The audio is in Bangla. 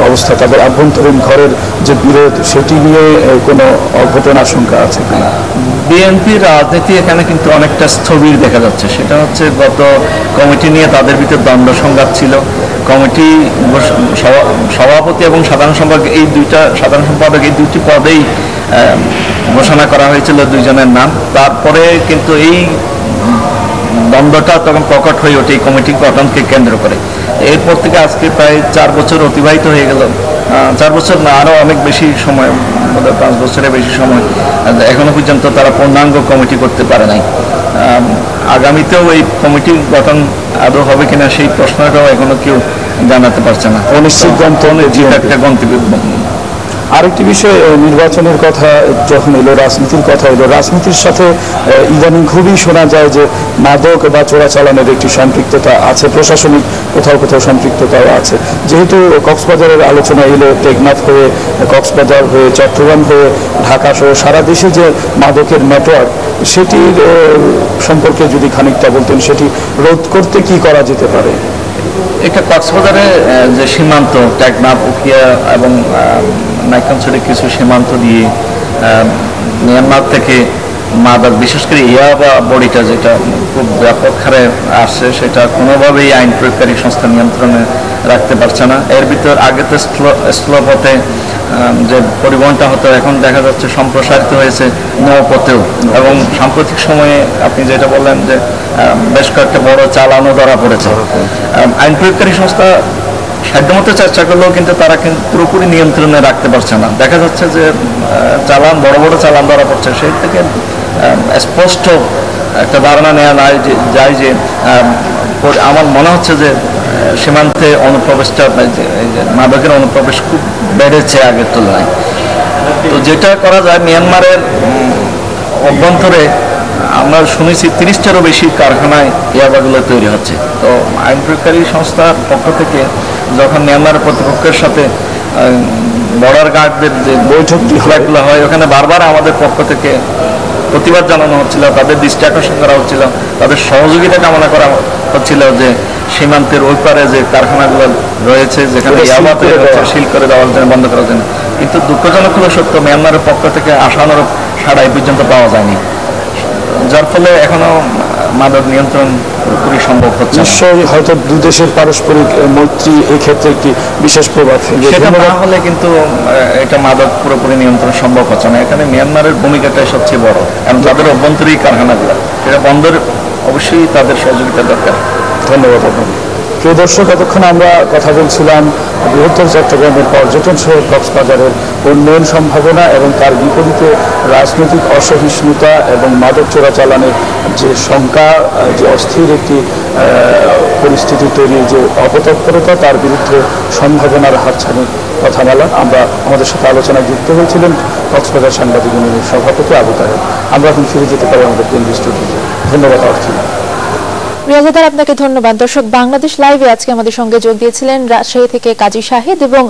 অবস্থা, তাদের আভ্যন্তরীণ ঘরের যে বিরোধ, সেটি নিয়ে কোনো অঘটন আশঙ্কা আছে কিনা? বিএনপির রাজনীতি এখানে কিন্তু অনেকটা স্থবির দেখা যাচ্ছে। সেটা হচ্ছে গত কমিটি নিয়ে তাদের ভিতর দ্বন্দ্ব সংঘাত ছিল। কমিটি সভাপতি এবং সাধারণ সম্পাদক এই দুইটি পদেই ঘোষণা করা হয়েছিল দুইজনের নাম। তারপরে কিন্তু এই দ্বন্দ্বটা তখন প্রকট হয়ে ওঠে এই কমিটি গঠনকে কেন্দ্র করে। এরপর থেকে আজকে প্রায় 4 বছর অতিবাহিত হয়ে গেল। 4 বছর না, আরও অনেক বেশি সময়, 5 বছরের বেশি সময়। এখনো পর্যন্ত তারা পূর্ণাঙ্গ কমিটি করতে পারে নাই। আগামীতেও এই কমিটি গঠন আদৌ হবে কিনা সেই প্রশ্নটাও এখনো কেউ জানাতে পারছে না। অনিশ্চিত একটা গন্তব্য। আরেকটি বিষয়, নির্বাচনের কথা যখন এলো, রাজনীতির কথা এলো, রাজনীতির সাথে ইদানিং খুবই শোনা যায় যে মাদক বা চোরাচালানের একটি সম্পৃক্ততা আছে, প্রশাসনিক কোথাও কোথাও সম্পৃক্ততাও আছে। যেহেতু কক্সবাজারের আলোচনা এলো, টেকনাফ হয়ে কক্সবাজার হয়ে চট্টগ্রাম হয়ে ঢাকা সহ সারা দেশে যে মাদকের নেটওয়ার্ক, সেটির সম্পর্কে যদি খানিকটা বলতেন, সেটি রোধ করতে কি করা যেতে পারে? এটা কক্সবাজারে যে সীমান্ত, টেকনাফ, উখিয়া এবং নাইকানছড়ি কিছু সীমান্ত দিয়ে মিয়ানমার থেকে মাদক, বিশেষ করে ইয়াবা বড়িটা যেটা খুব ব্যাপক হারে আসছে, সেটা কোনোভাবেই আইন প্রয়োগকারী সংস্থা নিয়ন্ত্রণে রাখতে পারছে না। এর ভিতর আগে তো স্থলপথে যে পরিবহনটা হতো, এখন দেখা যাচ্ছে সম্প্রসারিত হয়েছে নৌপথেও। এবং সাম্প্রতিক সময়ে আপনি যেটা বললেন যে বেশ কয়েকটা বড় চালানও ধরা পড়েছে। আইন প্রয়োগকারী সংস্থা সাধ্যমতো চেষ্টা করলেও কিন্তু তারা কিন্তু পুরোপুরি নিয়ন্ত্রণে রাখতে পারছে না। দেখা যাচ্ছে যে বড় বড় চালান ধরা পড়ছে, সেই থেকে স্পষ্ট একটা ধারণা নেওয়া যায় যে আমার মনে হচ্ছে যে সীমান্তে অনুপ্রবেশটা, মাদকের অনুপ্রবেশ খুব বেড়েছে আগের তুলনায়। তো যেটা করা যায়, মিয়ানমারের অভ্যন্তরে আমরা শুনেছি 30টারও বেশি কারখানায় ইয়াবাগুলো তৈরি হচ্ছে। তো আইন প্রয়োগকারী সংস্থার পক্ষ থেকে যখন মিয়ানমারের প্রতিপক্ষের সাথে বর্ডার গার্ডদের যে বৈঠকগুলো হয়, ওখানে বারবার আমাদের পক্ষ থেকে প্রতিবাদ জানানো হচ্ছিল, তাদের দৃষ্টি আকর্ষণ করা হচ্ছিল, তাদের সহযোগিতা কামনা করা হচ্ছিল যে সীমান্তের ওই পারে যে কারখানাগুলো রয়েছে, যেখানে ইয়াবা তৈরি হচ্ছে, সিল করে দেওয়ার জন্য, বন্ধ করার জন্য। কিন্তু দুঃখজনক হলো সত্য, মিয়ানমারের পক্ষ থেকে আশানুরূপ সাড়া এই পর্যন্ত পাওয়া যায়নি, যার ফলে এখনো মাদক নিয়ন্ত্রণ পুরোপুরি সম্ভব হচ্ছে। নিশ্চয়ই হয়তো দুই দেশের পারস্পরিক মৈত্রী এই ক্ষেত্রে একটি বিশেষ প্রভাব ফেলবে। সেটা না হলে কিন্তু এটা মাদক পুরোপুরি নিয়ন্ত্রণ সম্ভব হচ্ছে না। এখানে মিয়ানমারের ভূমিকাটাই সবচেয়ে বড়, এবং তাদের অভ্যন্তরীণ কারখানাগুলো, সেটা বন্ধের অবশ্যই তাদের সহযোগিতা দরকার। ধন্যবাদ আপনাকে। প্রিয় দর্শক, এতক্ষণ আমরা কথা বলছিলাম বৃহত্তর চট্টগ্রামের পর্যটন শহর কক্সবাজারের উন্নয়ন সম্ভাবনা এবং তার বিপরীতে রাজনৈতিক অসহিষ্ণুতা এবং মাদক চোরাচালানের যে শঙ্কা, যে অস্থির একটি পরিস্থিতি তৈরির যে অপতৎপরতা, তার বিরুদ্ধে সম্ভাবনার হাতছানির কথা বলা। আমাদের সাথে আলোচনায় যুক্ত হয়েছিলেন কক্সবাজার সাংবাদিক ইউনিয়নের সভাপতি আবু তাহের। আমরা এখন ফিরে যেতে পারি আমাদের কেন্দ্রীয় স্টুডিওতে। ধন্যবাদ অর্থী। রিয়াজাদার, আপনাকে ধন্যবাদ। দর্শক, বাংলাদেশ লাইভে আজকে আমাদের সঙ্গে যোগ দিয়েছিলেন রাজশাহী থেকে কাজী শাহিদ এবং